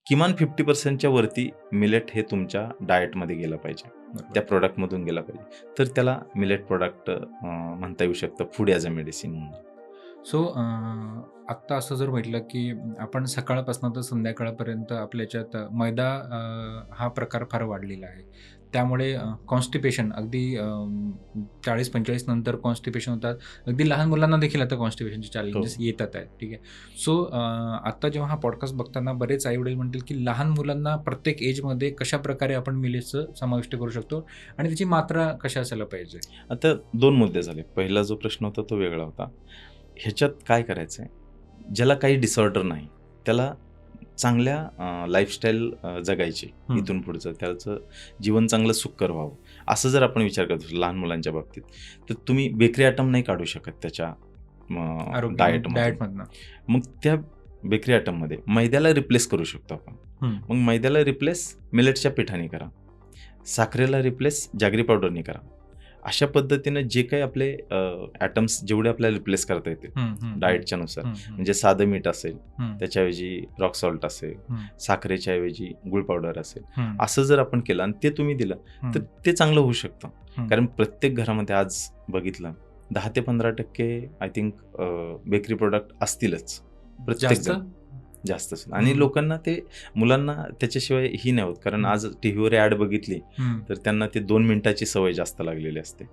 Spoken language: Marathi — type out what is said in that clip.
किमान 50% वरती मिलेट हे तुमच्या डाएटमध्ये गेलं पाहिजे, त्या प्रॉडक्टमधून गेला पाहिजे. तर त्याला मिलेट प्रॉडक्ट म्हणता येऊ शकतं, फूड ॲज अ मेडिसिन म्हणून. सो आत्ता असं जर म्हटलं की आपण सकाळपासून तर संध्याकाळपर्यंत आपल्या याच्यात मैदा हा प्रकार फार वाढलेला आहे. त्यामुळे कॉन्स्टिपेशन अगदी 40-45 नंतर कॉन्स्टिपेशन होतात. अगदी लहान मुलांना देखील आता कॉन्स्टिपेशनचे चॅलेंजेस येतात आहेत. ठीक आहे. सो आत्ता जेव्हा हा पॉडकास्ट बघताना बरेच आई-वडील म्हणतील की लहान मुलांना प्रत्येक एजमध्ये कशाप्रकारे आपण मिलेट्सचं समाविष्ट करू शकतो आणि त्याची मात्रा कशा असायला पाहिजे? आता 2 मुद्दे झाले. पहिला जो प्रश्न होता तो वेगळा होता. ह्याच्यात काय करायचं आहे, ज्याला काही डिसऑर्डर नाही, त्याला चांगल्या लाईफस्टाईल जगायची इथून पुढचं, त्याचं जीवन चांगलं सुखकर व्हावं, असं जर आपण विचार करत असू लहान मुलांच्या बाबतीत, तर तुम्ही बेकरी आयटम नाही काढू शकत त्याच्या डाएटमधनं. मग त्या बेकरी आयटममध्ये मैद्याला रिप्लेस करू शकतो आपण. मग मैद्याला रिप्लेस मिलेटच्या पिठाने करा, साखरेला रिप्लेस जागरी पावडरने करा. अशा पद्धतीनं जे काही आपले ॲटम्स जेवढे आपल्याला रिप्लेस करता येतील डाएटच्या नुसार, म्हणजे साधं मीठ असेल त्याच्याऐवजी रॉक सॉल्ट असेल, साखरेच्या ऐवजी गुळ पावडर असेल, असं जर आपण केलं आणि ते तुम्ही दिलं तर ते चांगलं होऊ शकतं. कारण प्रत्येक घरामध्ये आज बघितलं 10 ते 15% आय थिंक बेकरी प्रोडक्ट असतीलच, प्रत्येक जास्त असेल. आणि लोकांना ते मुलांना त्याच्याशिवाय ही नाही होत, कारण आज टीव्हीवर ॲड बघितली तर त्यांना ते 2 मिनिटाची सवय जास्त लागलेली असते.